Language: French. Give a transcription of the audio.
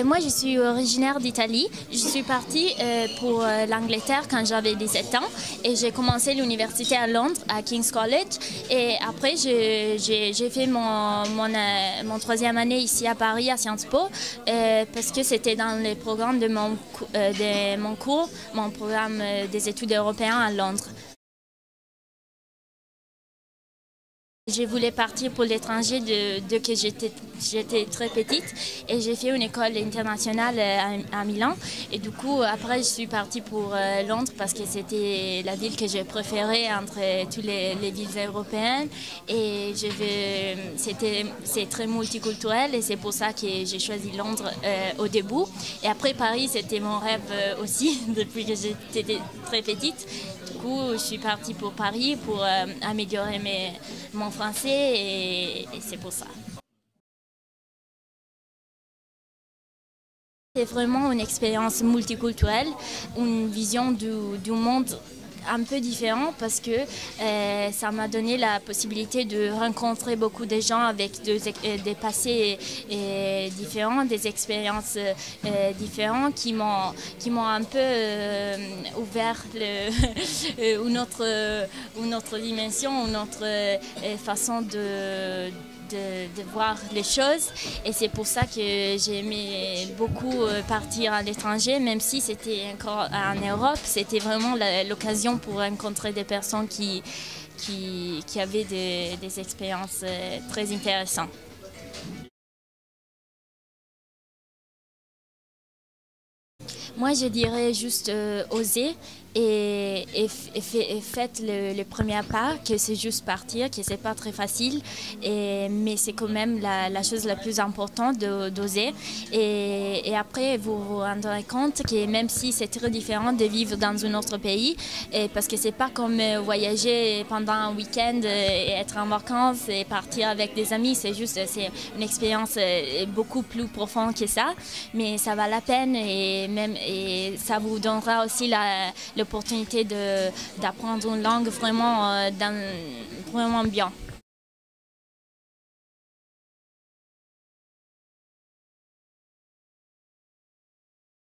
Moi, je suis originaire d'Italie. Je suis partie pour l'Angleterre quand j'avais 17 ans et j'ai commencé l'université à Londres, à King's College. Et après, j'ai fait mon troisième année ici à Paris, à Sciences Po, parce que c'était dans les programmes de mon cours, mon programme des études européennes à Londres. Je voulais partir pour l'étranger de que j'étais très petite et j'ai fait une école internationale à Milan. Et du coup, après, je suis partie pour Londres parce que c'était la ville que j'ai préférée entre toutes les villes européennes. Et c'est très multiculturel et c'est pour ça que j'ai choisi Londres au début. Et après, Paris, c'était mon rêve aussi depuis que j'étais très petite. Du coup, je suis partie pour Paris pour améliorer mon français et c'est pour ça. C'est vraiment une expérience multiculturelle, une vision du monde un peu différent parce que ça m'a donné la possibilité de rencontrer beaucoup de gens avec des passés différents, des expériences différentes qui m'ont un peu ouvert une autre dimension, une autre façon de voir les choses et c'est pour ça que j'ai aimé beaucoup partir à l'étranger, même si c'était encore en Europe, c'était vraiment l'occasion pour rencontrer des personnes qui avaient des expériences très intéressantes. Moi, je dirais juste oser et faites le premier pas, que c'est juste partir, que c'est pas très facile, mais c'est quand même la chose la plus importante d'oser. Et après, vous vous rendrez compte que même si c'est très différent de vivre dans un autre pays, parce que c'est pas comme voyager pendant un week-end et être en vacances et partir avec des amis, c'est une expérience beaucoup plus profonde que ça, mais ça va la peine et ça vous donnera aussi l'opportunité d'apprendre une langue vraiment bien.